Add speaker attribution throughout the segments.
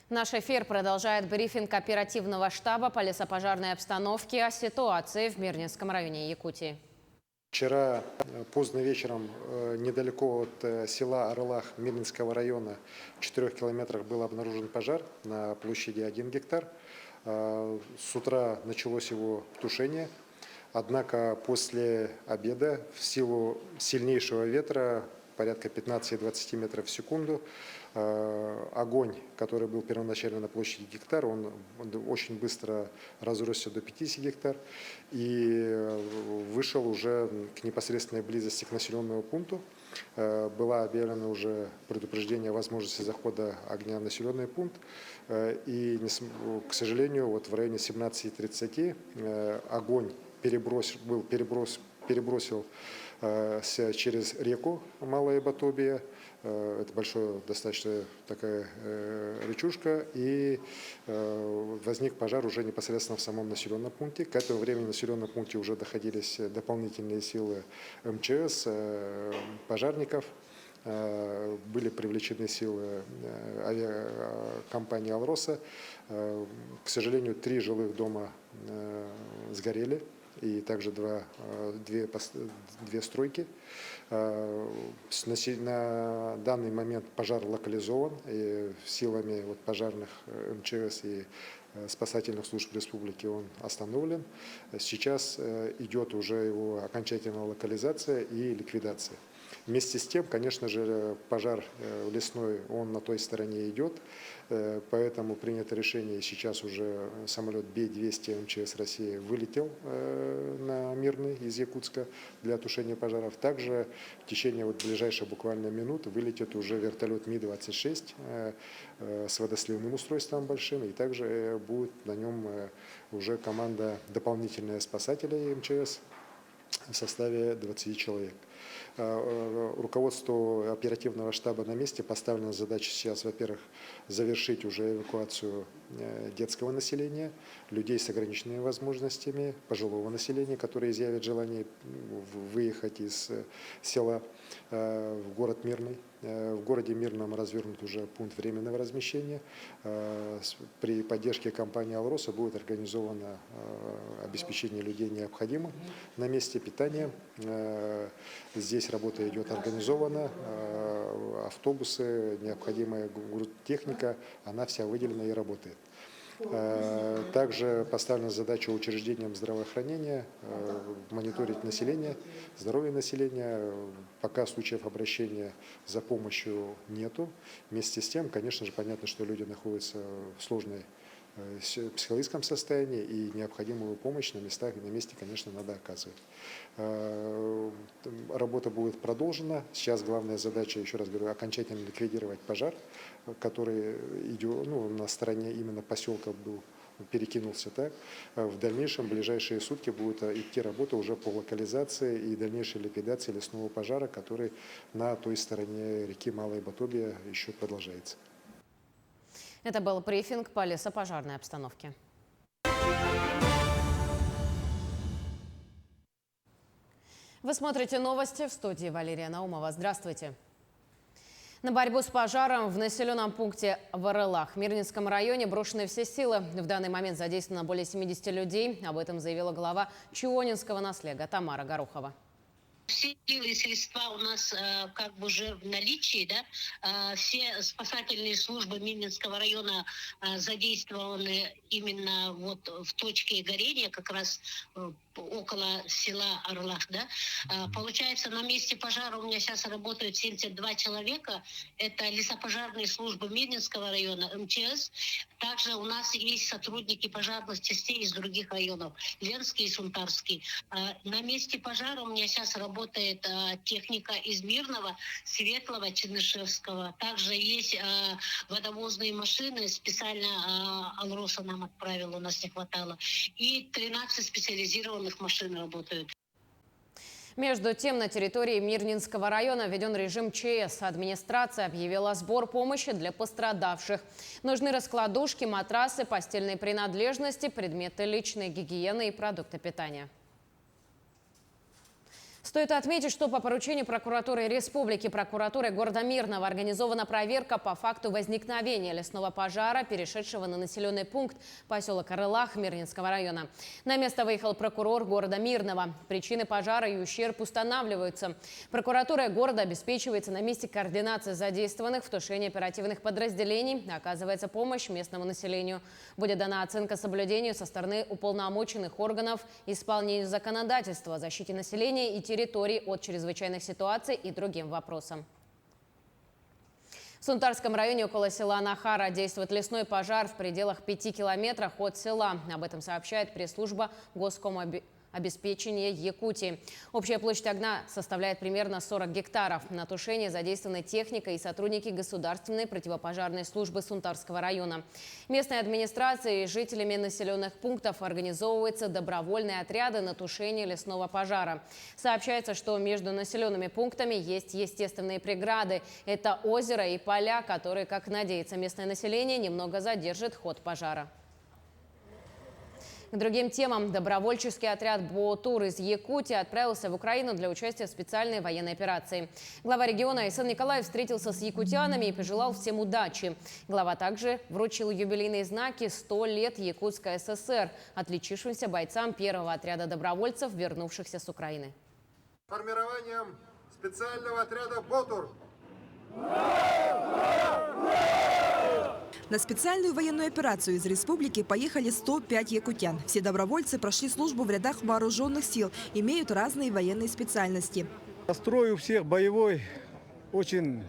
Speaker 1: Наш эфир продолжает брифинг оперативного штаба по лесопожарной обстановке о ситуации в Мирнинском районе Якутии.
Speaker 2: Вчера поздно вечером недалеко от села Орлах Мирнинского района в 4 километрах был обнаружен пожар на площади 1 гектар. С утра началось его тушение, однако после обеда в силу сильнейшего ветра, порядка 15-20 метров в секунду, огонь, который был первоначально на площади гектар, он очень быстро разросся до 50 гектар и вышел уже к непосредственной близости к населенному пункту. Было объявлено уже предупреждение о возможности захода огня в населенный пункт. И, к сожалению, вот в районе 17:30 огонь перебросил через реку Малая Батобия. Это большая достаточно такая речушка, и возник пожар уже непосредственно в самом населенном пункте. К этому времени в населенном пункте уже находились дополнительные силы МЧС, пожарников. Были привлечены силы авиакомпании «Алроса». К сожалению, 3 жилых дома сгорели, и также две стройки. На данный момент пожар локализован, и силами пожарных МЧС и спасательных служб республики он остановлен. Сейчас идет уже его окончательная локализация и ликвидация. Вместе с тем, конечно же, пожар лесной, он на той стороне идет, поэтому принято решение, сейчас уже самолет Би-200 МЧС России вылетел на Мирный из Якутска для тушения пожаров. Также в течение ближайших буквально минут вылетит уже вертолет Ми-26 с водосливным устройством большим, и также будет на нем уже команда дополнительная спасателей МЧС в составе 20 человек. Руководству оперативного штаба на месте поставлена задача сейчас, во-первых, завершить уже эвакуацию детского населения, людей с ограниченными возможностями, пожилого населения, которые изъявят желание выехать из села в город Мирный. В городе Мирном развернут уже пункт временного размещения. При поддержке компании «Алроса» будет организовано обеспечение людей необходимым на месте питания. Здесь работа идет организована, автобусы, необходимая техника, она вся выделена и работает. Также поставлена задача учреждениям здравоохранения мониторить население, здоровье населения. Пока случаев обращения за помощью нету. Вместе с тем, конечно же, понятно, что люди находятся в сложной психологическом состоянии, и необходимую помощь на местах и на месте, конечно, надо оказывать. Работа будет продолжена. Сейчас главная задача, еще раз говорю, окончательно ликвидировать пожар, который идет, на стороне именно поселка был, перекинулся так. В дальнейшем, в ближайшие сутки будет идти работа уже по локализации и дальнейшей ликвидации лесного пожара, который на той стороне реки Малая Батобия еще продолжается.
Speaker 1: Это был брифинг по лесопожарной обстановке. Вы смотрите новости, в студии Валерия Наумова. Здравствуйте. На борьбу с пожаром в населенном пункте в Орлах в Мирнинском районе брошены все силы. В данный момент задействовано более 70 людей. Об этом заявила глава Чионинского наслега Тамара Горохова.
Speaker 3: Все силы и средства у нас уже в наличии, да. Все спасательные службы Мирнинского района задействованы именно в точке горения, как раз около села Орлах, да. Получается, на месте пожара у меня сейчас работают 72 человека. Это лесопожарные службы Мирнинского района, МЧС. Также у нас есть сотрудники пожарных частей из других районов, Ленский и Сунтарский. На месте пожара у меня сейчас работает техника из Мирного, Светлого, Чернышевского. Также есть водовозные машины, специально Алроса нам отправила, у нас не хватало. И 13 специализированных машин работают.
Speaker 1: Между тем, на территории Мирнинского района введен режим ЧС. Администрация объявила сбор помощи для пострадавших. Нужны раскладушки, матрасы, постельные принадлежности, предметы личной гигиены и продукты питания. Стоит отметить, что по поручению прокуратуры Республики, прокуратуры города Мирного организована проверка по факту возникновения лесного пожара, перешедшего на населенный пункт поселок Орлах Мирнинского района. На место выехал прокурор города Мирного. Причины пожара и ущерб устанавливаются. Прокуратура города обеспечивается на месте координации задействованных в тушении оперативных подразделений. Оказывается помощь местному населению. Будет дана оценка соблюдению со стороны уполномоченных органов исполнению законодательства о защите населения и территорий от чрезвычайных ситуаций и другим вопросам. В Сунтарском районе около села Нахара действует лесной пожар в пределах 5 километрах от села. Об этом сообщает пресс-служба Госкомобеспечения Якутии. Общая площадь огня составляет примерно 40 гектаров. На тушение задействованы техника и сотрудники государственной противопожарной службы Сунтарского района. Местной администрацией и жителями населенных пунктов организовываются добровольные отряды на тушение лесного пожара. Сообщается, что между населенными пунктами есть естественные преграды. Это озеро и поля, которые, как надеется местное население, немного задержат ход пожара. К другим темам. Добровольческий отряд «Боотур» из Якутии отправился в Украину для участия в специальной военной операции. Глава региона Айсан Николаев встретился с якутянами и пожелал всем удачи. Глава также вручил юбилейные знаки «100 лет Якутской ССР» отличившимся бойцам первого отряда добровольцев, вернувшихся с Украины.
Speaker 4: Формированием специального отряда «Боотур».
Speaker 5: На специальную военную операцию из республики поехали 105 якутян. Все добровольцы прошли службу в рядах вооруженных сил, имеют разные военные специальности.
Speaker 6: Настрой у всех боевой, очень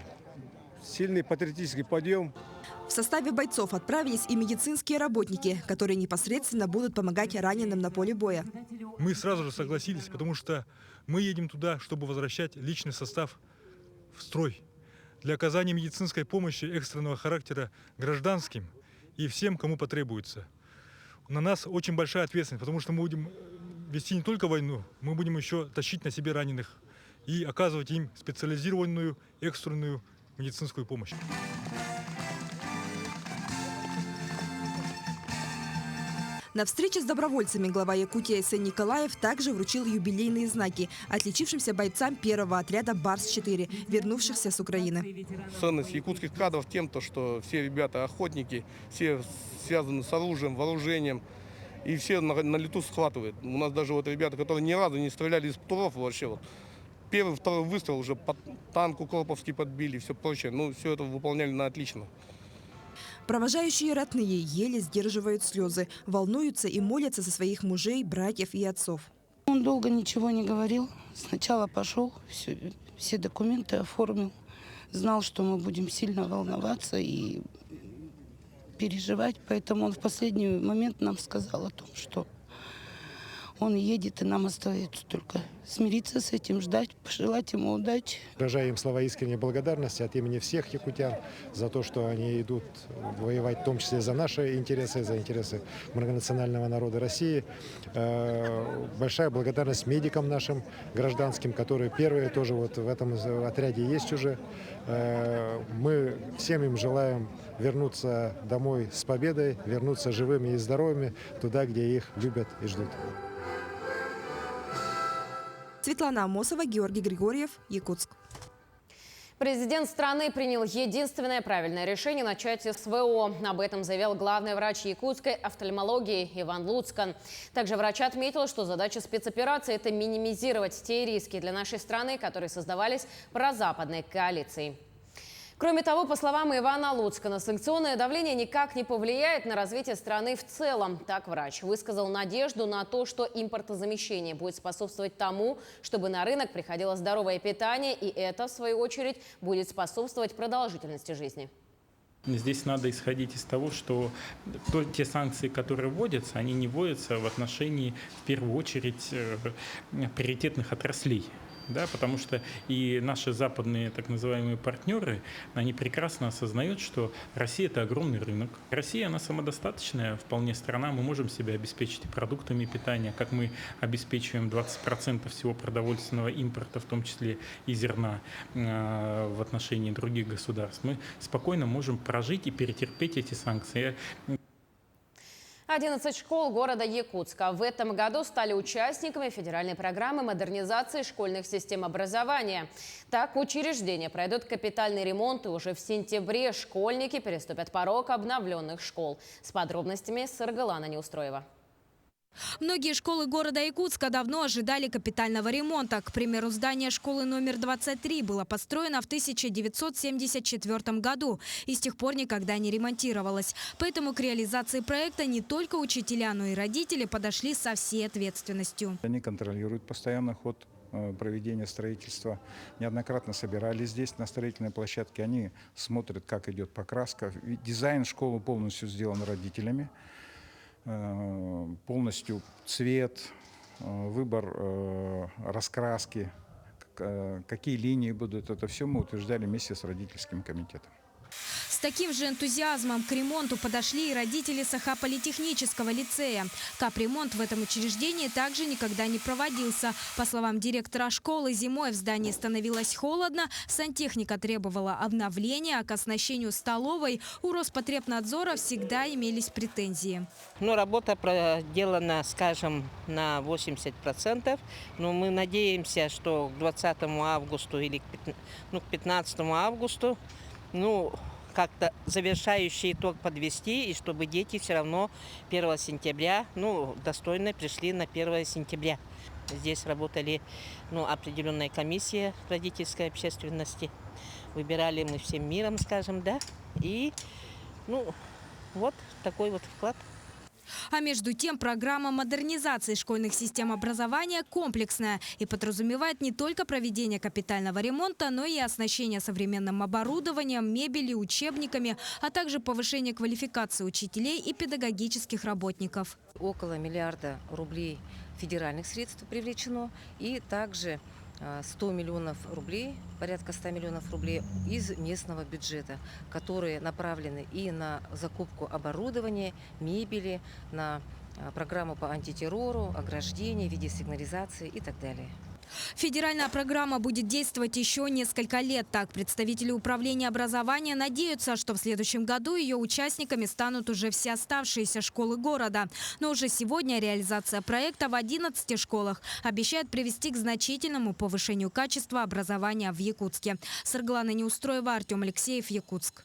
Speaker 6: сильный патриотический подъем.
Speaker 5: В составе бойцов отправились и медицинские работники, которые непосредственно будут помогать раненым на поле боя.
Speaker 7: Мы сразу же согласились, потому что мы едем туда, чтобы возвращать личный состав в строй для оказания медицинской помощи экстренного характера гражданским и всем, кому потребуется. На нас очень большая ответственность, потому что мы будем вести не только войну, мы будем еще тащить на себе раненых и оказывать им специализированную экстренную медицинскую помощь.
Speaker 5: На встрече с добровольцами глава Якутии Айсан Николаев также вручил юбилейные знаки отличившимся бойцам первого отряда «Барс-4», вернувшихся с Украины.
Speaker 8: Ценность якутских кадров тем, что все ребята охотники, все связаны с оружием, вооружением, и все на лету схватывают. У нас даже вот ребята, которые ни разу не стреляли из ПТУРов вообще, вот, первый, второй выстрел уже по танку Корповский подбили и все прочее. Ну, все это выполняли на отлично.
Speaker 5: Провожающие родные еле сдерживают слезы, волнуются и молятся за своих мужей, братьев и отцов.
Speaker 9: Он долго ничего не говорил. Сначала пошел, все документы оформил. Знал, что мы будем сильно волноваться и переживать. Поэтому он в последний момент нам сказал о том, что он едет, и нам остается только смириться с этим, ждать, пожелать ему удачи.
Speaker 2: Выражаю им слова искренней благодарности от имени всех якутян за то, что они идут воевать, в том числе за наши интересы, за интересы многонационального народа России. Большая благодарность медикам нашим гражданским, которые первые тоже вот в этом отряде есть уже. Мы всем им желаем вернуться домой с победой, вернуться живыми и здоровыми туда, где их любят и ждут.
Speaker 5: Светлана Амосова, Георгий Григорьев, Якутск.
Speaker 1: Президент страны принял единственное правильное решение начать СВО. Об этом заявил главный врач якутской офтальмологии Иван Луцкан. Также врач отметил, что задача спецоперации – это минимизировать те риски для нашей страны, которые создавались прозападной коалицией. Кроме того, по словам Ивана Луцкана, санкционное давление никак не повлияет на развитие страны в целом. Так врач высказал надежду на то, что импортозамещение будет способствовать тому, чтобы на рынок приходило здоровое питание, и это, в свою очередь, будет способствовать продолжительности жизни.
Speaker 10: Здесь надо исходить из того, что те санкции, которые вводятся, они не вводятся в отношении, в первую очередь, приоритетных отраслей. Да, потому что и наши западные так называемые партнеры, они прекрасно осознают, что Россия – это огромный рынок. Россия, она самодостаточная, вполне страна, мы можем себя обеспечить и продуктами питания, как мы обеспечиваем 20% всего продовольственного импорта, в том числе и зерна, в отношении других государств. Мы спокойно можем прожить и перетерпеть эти санкции.
Speaker 1: 11 школ города Якутска в этом году стали участниками федеральной программы модернизации школьных систем образования. Так, учреждения пройдут капитальный ремонт, и уже в сентябре школьники переступят порог обновленных школ. С подробностями Саргалана Неустроева.
Speaker 5: Многие школы города Якутска давно ожидали капитального ремонта. К примеру, здание школы номер 23 было построено в 1974 году и с тех пор никогда не ремонтировалось. Поэтому к реализации проекта не только учителя, но и родители подошли со всей ответственностью.
Speaker 11: Они контролируют постоянно ход проведения строительства. Неоднократно собирались здесь, на строительной площадке. Они смотрят, как идет покраска. Дизайн школы полностью сделан родителями. Полностью цвет, выбор раскраски, какие линии будут. Это все мы утверждали вместе с родительским комитетом.
Speaker 5: С таким же энтузиазмом к ремонту подошли и родители Саха-политехнического лицея. Капремонт в этом учреждении также никогда не проводился. По словам директора школы, зимой в здании становилось холодно, сантехника требовала обновления, а к оснащению столовой у Роспотребнадзора всегда имелись претензии.
Speaker 12: Работа проделана, скажем, на 80%. Но мы надеемся, что к 20 августа или к 15 августа как-то завершающий итог подвести, и чтобы дети все равно 1 сентября, достойно пришли на 1 сентября. Здесь работали определенная комиссия родительской общественности. Выбирали мы всем миром, скажем, да. И вот такой вот вклад.
Speaker 5: А между тем, программа модернизации школьных систем образования комплексная и подразумевает не только проведение капитального ремонта, но и оснащение современным оборудованием, мебелью, учебниками, а также повышение квалификации учителей и педагогических работников.
Speaker 13: Около миллиарда рублей федеральных средств привлечено, и также 100 миллионов рублей, порядка 100 миллионов рублей из местного бюджета, которые направлены и на закупку оборудования, мебели, на программу по антитеррору, ограждение, видеосигнализации и так далее.
Speaker 5: Федеральная программа будет действовать еще несколько лет. Так, представители управления образования надеются, что в следующем году ее участниками станут уже все оставшиеся школы города. Но уже сегодня реализация проекта в 11 школах обещает привести к значительному повышению качества образования в Якутске. Саргалана Неустроева, Артем Алексеев, Якутск.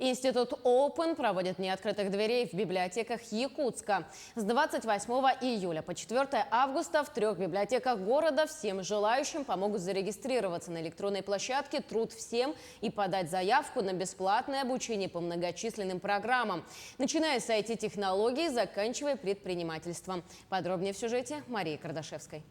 Speaker 1: Институт Open проводит Дни открытых дверей в библиотеках Якутска. С 28 июля по 4 августа в 3 библиотеках города всем желающим помогут зарегистрироваться на электронной площадке «Труд всем» и подать заявку на бесплатное обучение по многочисленным программам, начиная с IT-технологий, заканчивая предпринимательством. Подробнее в сюжете Марии Кардашевской.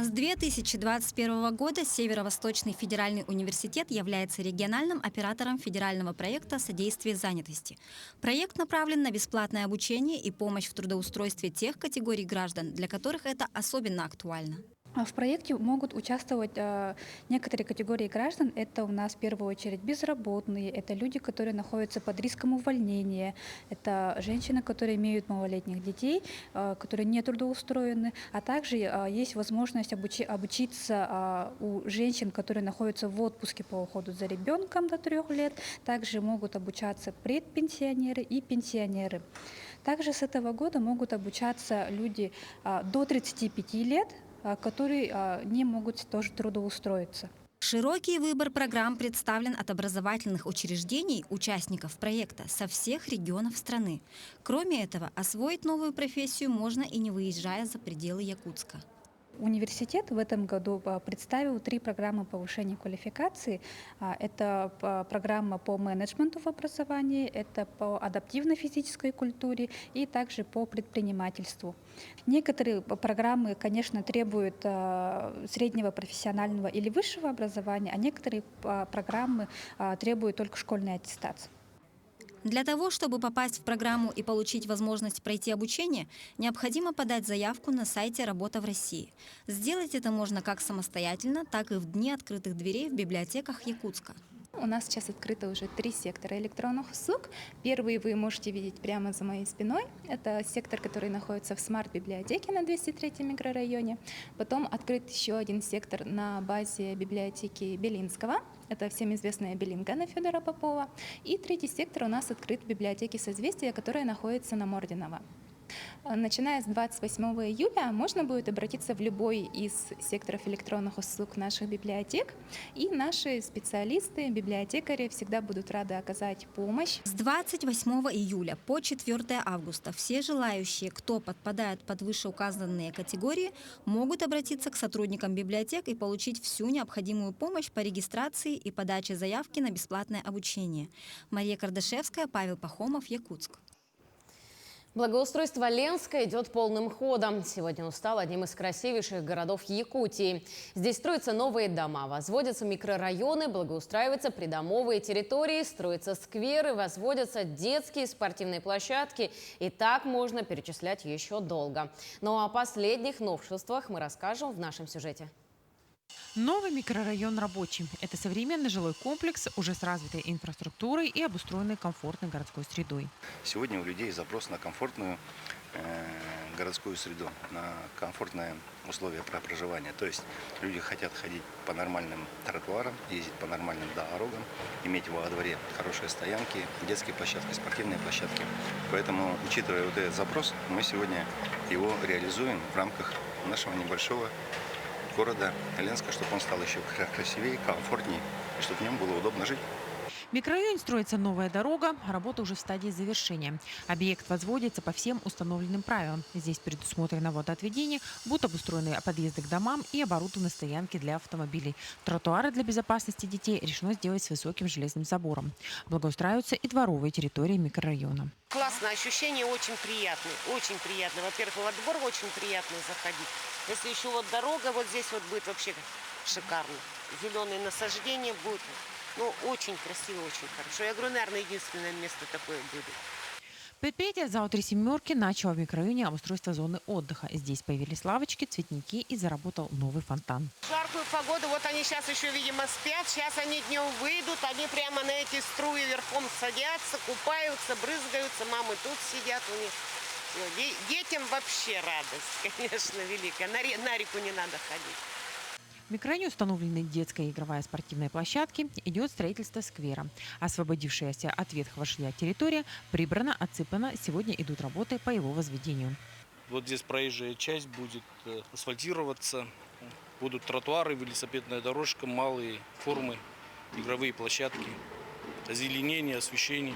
Speaker 14: С 2021 года Северо-Восточный федеральный университет является региональным оператором федерального проекта «Содействие занятости». Проект направлен на бесплатное обучение и помощь в трудоустройстве тех категорий граждан, для которых это особенно актуально.
Speaker 15: В проекте могут участвовать некоторые категории граждан. Это у нас в первую очередь безработные, это люди, которые находятся под риском увольнения, это женщины, которые имеют малолетних детей, которые не трудоустроены, а также есть возможность обучиться у женщин, которые находятся в отпуске по уходу за ребенком до 3 лет. Также могут обучаться предпенсионеры и пенсионеры. Также с этого года могут обучаться люди до 35 лет, которые не могут тоже трудоустроиться.
Speaker 14: Широкий выбор программ представлен от образовательных учреждений, участников проекта со всех регионов страны. Кроме этого, освоить новую профессию можно и не выезжая за пределы Якутска.
Speaker 15: Университет в этом году представил 3 программы повышения квалификации. Это программа по менеджменту в образовании, это по адаптивной физической культуре и также по предпринимательству. Некоторые программы, конечно, требуют среднего профессионального или высшего образования, а некоторые программы требуют только школьной аттестации.
Speaker 14: Для того, чтобы попасть в программу и получить возможность пройти обучение, необходимо подать заявку на сайте «Работа в России». Сделать это можно как самостоятельно, так и в Дни открытых дверей в библиотеках Якутска.
Speaker 16: У нас сейчас открыто уже 3 сектора электронных услуг. Первый вы можете видеть прямо за моей спиной. Это сектор, который находится в смарт-библиотеке на 203-м микрорайоне. Потом открыт еще один сектор на базе библиотеки Белинского. Это всем известная Белингана Федора Попова. И третий сектор у нас открыт в библиотеке «Созвездие», которая находится на Мординова. Начиная с 28 июля можно будет обратиться в любой из секторов электронных услуг наших библиотек, и наши специалисты, библиотекари всегда будут рады оказать помощь.
Speaker 14: С 28 июля по 4 августа все желающие, кто подпадает под вышеуказанные категории, могут обратиться к сотрудникам библиотек и получить всю необходимую помощь по регистрации и подаче заявки на бесплатное обучение. Мария Кардашевская, Павел Пахомов, Якутск.
Speaker 1: Благоустройство Ленска идет полным ходом. Сегодня он стал одним из красивейших городов Якутии. Здесь строятся новые дома, возводятся микрорайоны, благоустраиваются придомовые территории, строятся скверы, возводятся детские спортивные площадки. И так можно перечислять еще долго. Но о последних новшествах мы расскажем в нашем сюжете.
Speaker 17: Новый микрорайон «Рабочий» – это современный жилой комплекс, уже с развитой инфраструктурой и обустроенной комфортной городской средой.
Speaker 18: Сегодня у людей запрос на комфортную городскую среду, на комфортные условия проживания. То есть люди хотят ходить по нормальным тротуарам, ездить по нормальным дорогам, иметь во дворе хорошие стоянки, детские площадки, спортивные площадки. Поэтому, учитывая вот этот запрос, мы сегодня его реализуем в рамках нашего небольшого города Ленска, чтобы он стал еще красивее, комфортнее, и чтобы в нем было удобно жить.
Speaker 17: В микрорайоне строится новая дорога, работа уже в стадии завершения. Объект возводится по всем установленным правилам. Здесь предусмотрено водоотведение, будут обустроены подъезды к домам и оборудованы стоянки для автомобилей. Тротуары для безопасности детей решено сделать с высоким железным забором. Благоустраиваются и дворовые территории микрорайона.
Speaker 12: Классно, ощущения очень приятные, очень приятные. Во-первых, во двор очень приятно заходить. Если еще вот дорога вот здесь вот будет вообще шикарно. Зеленые насаждения будут. Ну, очень красиво, очень хорошо. Я говорю, наверное, единственное место такое будет.
Speaker 17: Предприятие ЗАО «Три семерки» начало в микрорайоне обустройство зоны отдыха. Здесь появились лавочки, цветники и заработал новый фонтан.
Speaker 12: В жаркую погоду, вот они сейчас еще, видимо, спят. Сейчас они днем выйдут, они прямо на эти струи верхом садятся, купаются, брызгаются. Мамы тут сидят у них. Детям вообще радость, конечно, великая. На реку не надо ходить.
Speaker 17: В микрорайоне установлены детская и игровая спортивная площадки, идет строительство сквера. Освободившаяся от ветхого жилья территория прибрана, отсыпана. Сегодня идут работы по его возведению.
Speaker 8: Вот здесь проезжая часть будет асфальтироваться, будут тротуары, велосипедная дорожка, малые формы, игровые площадки, озеленение, освещение.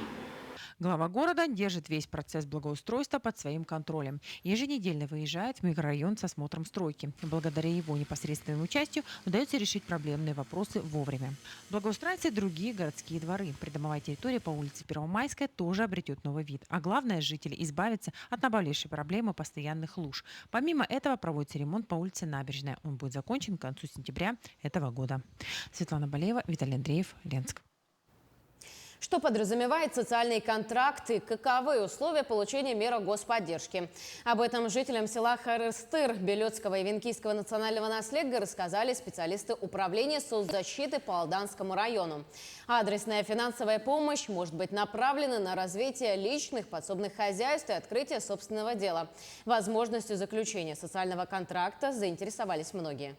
Speaker 17: Глава города держит весь процесс благоустройства под своим контролем. Еженедельно выезжает в микрорайон с осмотром стройки. Благодаря его непосредственному участию удается решить проблемные вопросы вовремя. Благоустраиваются и другие городские дворы. Придомовая территория по улице Первомайская тоже обретет новый вид. А главное, жители избавятся от наболевшей проблемы постоянных луж. Помимо этого проводится ремонт по улице Набережная. Он будет закончен к концу сентября этого года. Светлана Болеева, Виталий Андреев, Ленск.
Speaker 1: Что подразумевает социальный контракт и каковы условия получения мер господдержки? Об этом жителям села Харыстыр Белецкого и Венкийского национального наследия рассказали специалисты управления соцзащиты по Алданскому району. Адресная финансовая помощь может быть направлена на развитие личных подсобных хозяйств и открытие собственного дела. Возможностью заключения социального контракта заинтересовались многие.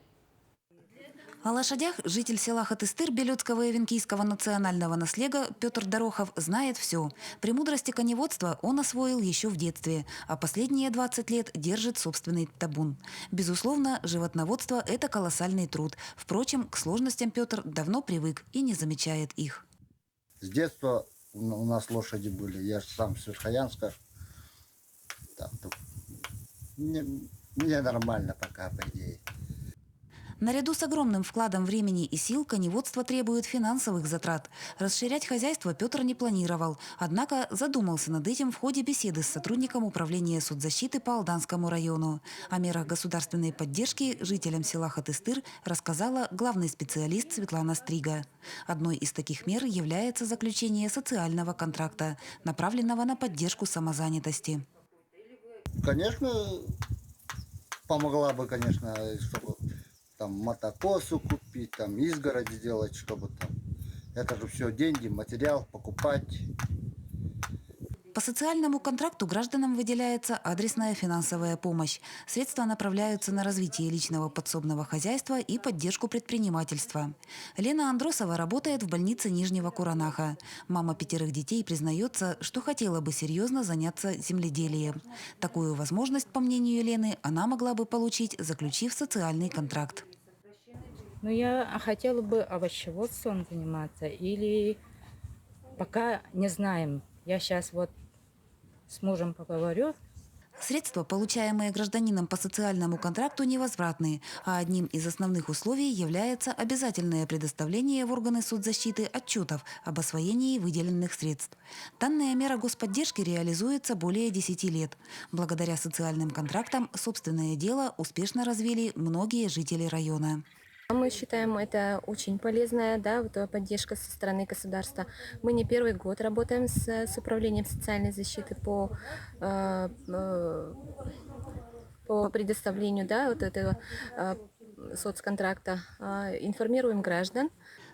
Speaker 19: О лошадях житель села Хатыстыр Белецкого и Венкийского национального наследия Петр Дорохов знает все. Премудрости коневодства он освоил еще в детстве, а последние 20 лет держит собственный табун. Безусловно, животноводство – это колоссальный труд. Впрочем, к сложностям Петр давно привык и не замечает их.
Speaker 20: С детства у нас лошади были. Я же сам с Верхоянска. Мне нормально пока, по идее.
Speaker 19: Наряду с огромным вкладом времени и сил коневодство требует финансовых затрат. Расширять хозяйство Петр не планировал, однако задумался над этим в ходе беседы с сотрудником управления соцзащиты по Алданскому району. О мерах государственной поддержки жителям села Хатыстыр рассказала главный специалист Светлана Стрига. Одной из таких мер является заключение социального контракта, направленного на поддержку самозанятости.
Speaker 20: Конечно, помогла бы, конечно, чтобы там мотокосу купить, там изгородь сделать, чтобы там. Это же все деньги, материал покупать.
Speaker 19: По социальному контракту гражданам выделяется адресная финансовая помощь. Средства направляются на развитие личного подсобного хозяйства и поддержку предпринимательства. Лена Андросова работает в больнице Нижнего Куранаха. Мама 5 детей признается, что хотела бы серьезно заняться земледелием. Такую возможность, по мнению Лены, она могла бы получить, заключив социальный контракт.
Speaker 21: Но я хотела бы овощеводством заниматься или пока не знаем. Я сейчас вот с мужем поговорю.
Speaker 19: Средства, получаемые гражданином по социальному контракту, невозвратные, а одним из основных условий является обязательное предоставление в органы соцзащиты отчетов об освоении выделенных средств. Данная мера господдержки реализуется более 10 лет. Благодаря социальным контрактам собственное дело успешно развили многие жители района.
Speaker 22: Мы считаем, это очень полезная поддержка со стороны государства. Мы не первый год работаем с управлением социальной защиты по предоставлению этого соцконтракта. Информируем граждан.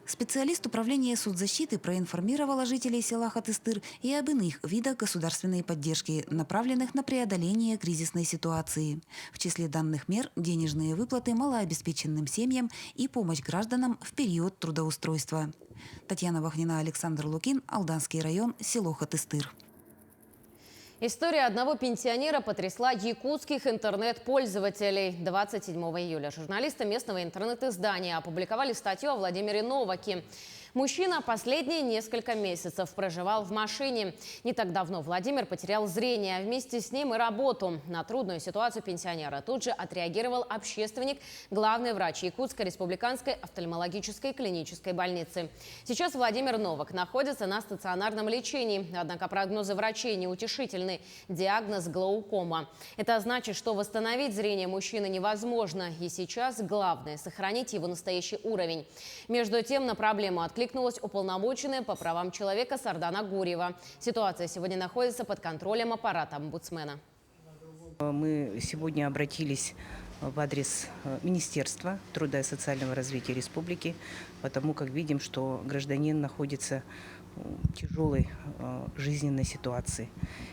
Speaker 19: Специалист управления соцзащиты проинформировала жителей села Хатыстыр и об иных видах государственной поддержки, направленных на преодоление кризисной ситуации. В числе данных мер – денежные выплаты малообеспеченным семьям и помощь гражданам в период трудоустройства. Татьяна Вахнина, Александр Лукин, Алданский район, село Хатыстыр.
Speaker 1: История одного пенсионера потрясла якутских интернет-пользователей. 27 июля журналисты местного интернет-издания опубликовали статью о Владимире Новаке. Мужчина последние несколько месяцев проживал в машине. Не так давно Владимир потерял зрение, а вместе с ним и работу. На трудную ситуацию пенсионера тут же отреагировал общественник, главный врач Якутской республиканской офтальмологической клинической больницы. Сейчас Владимир Новак находится на стационарном лечении. Однако прогнозы врачей неутешительны. Диагноз – глаукома. Это значит, что восстановить зрение мужчины невозможно. И сейчас главное – сохранить его настоящий уровень. Между тем на проблему откликнулась уполномоченная по правам человека Сардана Гурьева. Ситуация сегодня находится под контролем аппарата омбудсмена.
Speaker 23: Мы сегодня обратились в адрес Министерства труда и социального развития республики, потому как видим, что гражданин находится в тяжелой жизненной ситуации.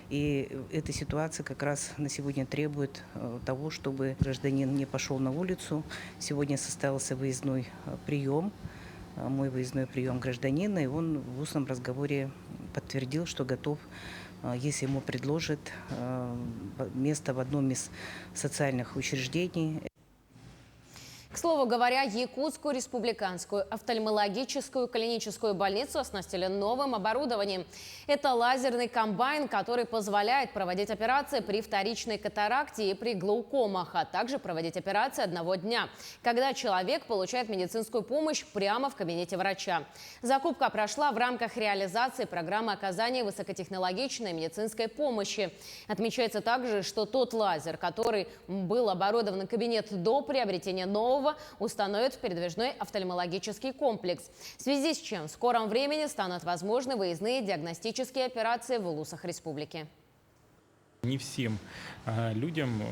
Speaker 23: И эта ситуация как раз на сегодня требует того, чтобы гражданин не пошел на улицу. Сегодня состоялся выездной прием. Мой выездной прием гражданина, и он в устном разговоре подтвердил, что готов, если ему предложат место в одном из социальных учреждений.
Speaker 1: К слову говоря, Якутскую республиканскую офтальмологическую клиническую больницу оснастили новым оборудованием. Это лазерный комбайн, который позволяет проводить операции при вторичной катаракте и при глаукомах, а также проводить операции одного дня, когда человек получает медицинскую помощь прямо в кабинете врача. Закупка прошла в рамках реализации программы оказания высокотехнологичной медицинской помощи. Отмечается также, что тот лазер, который был оборудован кабинет до приобретения нового, установят в передвижной офтальмологический комплекс, в связи с чем в скором времени станут возможны выездные диагностические операции в улусах республики.
Speaker 10: Не всем людям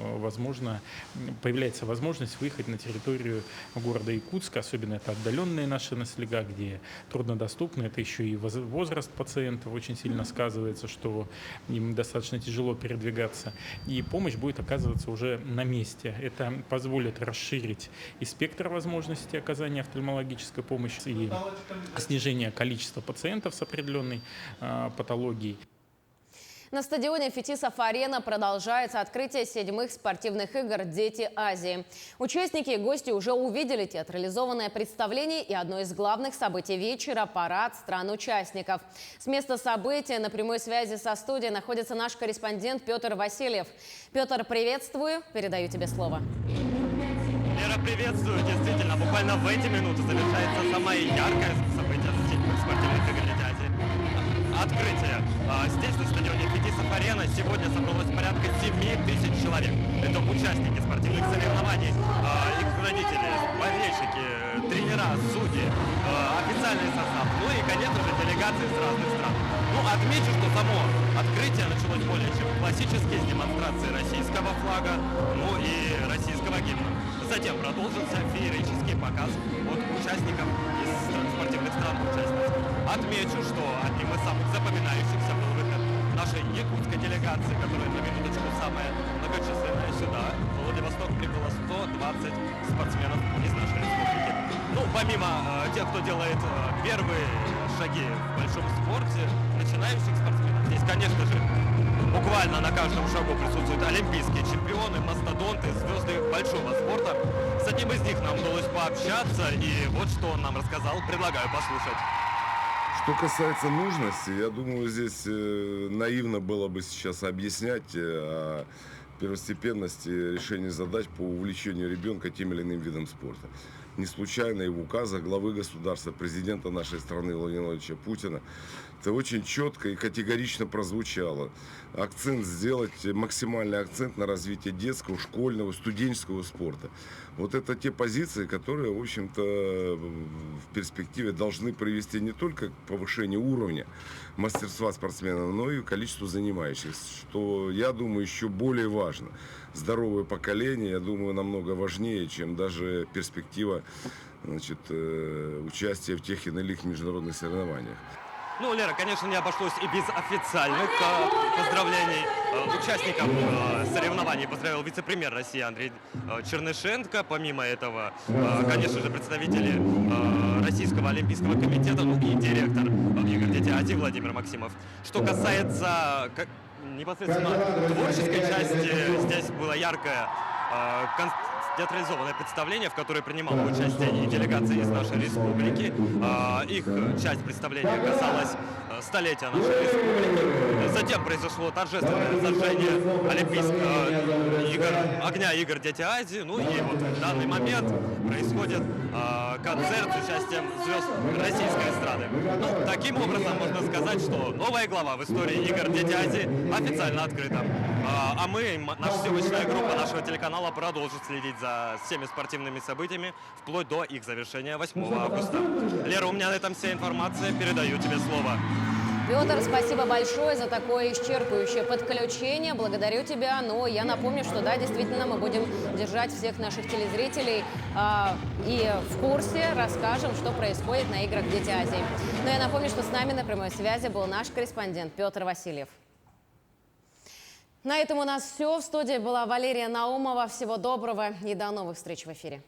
Speaker 10: появляется возможность выехать на территорию города Якутска, особенно это отдаленные наши населега, где труднодоступны. Это еще и возраст пациентов очень сильно сказывается, что им достаточно тяжело передвигаться. И помощь будет оказываться уже на месте. Это позволит расширить и спектр возможностей оказания офтальмологической помощи, и снижение количества пациентов с определенной патологией.
Speaker 1: На стадионе Фетисов-Арена продолжается открытие 7-х спортивных игр «Дети Азии». Участники и гости уже увидели театрализованное представление и одно из главных событий вечера – парад стран-участников. С места события на прямой связи со студией находится наш корреспондент Петр Васильев. Петр, приветствую. Передаю тебе слово.
Speaker 24: Лера, приветствую. Действительно, буквально в эти минуты завершается самое яркое событие спортивных игр «Дети Азии». Открытие. Здесь, на стадионе Фетисов-Арена, сегодня собралось порядка 7000 человек. Это участники спортивных соревнований, их родители, болельщики, тренера, судьи, официальный состав, ну и, конечно же, делегации с разных стран. Ну, отмечу, что само открытие началось более чем классически, с демонстрации российского флага, ну и российского гимна. Затем продолжился феерический показ от участников из спортивных стран-участниц. Отмечу, что одним из самых запоминающихся был выход нашей делегации, которая на минуточку самая многочисленная сюда. В Владивосток прибыло 120 спортсменов из нашей республики. Ну, помимо тех, кто делает первые шаги в большом спорте, начинающих спортсменов, здесь, конечно же, буквально на каждом шагу присутствуют олимпийские чемпионы, мастодонты, звезды большого спорта. С одним из них нам удалось пообщаться, и вот что он нам рассказал, предлагаю послушать.
Speaker 3: Что касается нужности, я думаю, здесь наивно было бы сейчас объяснять о первостепенности решения задач по увлечению ребенка тем или иным видом спорта. Не случайно и в указах главы государства, президента нашей страны Владимира Владимировича Путина, это очень четко и категорично прозвучало. Акцент сделать, максимальный акцент на развитие детского, школьного, студенческого спорта. Вот это те позиции, которые, в общем-то, в перспективе должны привести не только к повышению уровня мастерства спортсмена, но и количеству занимающихся, что, я думаю, еще более важно. Здоровое поколение, я думаю, намного важнее, чем даже перспектива, значит, участия в тех или иных международных соревнованиях.
Speaker 24: Ну, Лера, конечно, не обошлось и без официальных поздравлений. Участников соревнований поздравил вице-премьер России Андрей Чернышенко. Помимо этого, конечно же, представители Российского олимпийского комитета, ну и директор игр «Детиади» Владимир Максимов. Что касается непосредственно творческой части, здесь было яркое театрализованное представление, в которое принимала участие и делегация из нашей республики. Их часть представления касалась столетия нашей республики. Затем произошло торжественное зажжение огня игр «Детиади». Ну и вот в данный момент происходит концерт с участием звезд российской эстрады. Ну, таким образом можно сказать, что новая глава в истории игр «Детиади» официально открыта. А мы, наша съемочная группа нашего телеканала, продолжит следить за всеми спортивными событиями вплоть до их завершения 8 августа. Лера, у меня на этом вся информация. Передаю тебе слово.
Speaker 1: Петр, спасибо большое за такое исчерпывающее подключение. Благодарю тебя. Но я напомню, что да, действительно, мы будем держать всех наших телезрителей и в курсе, расскажем, что происходит на играх «Дети Азии». Но я напомню, что с нами на прямой связи был наш корреспондент Петр Васильев. На этом у нас все. В студии была Валерия Наумова. Всего доброго и до новых встреч в эфире.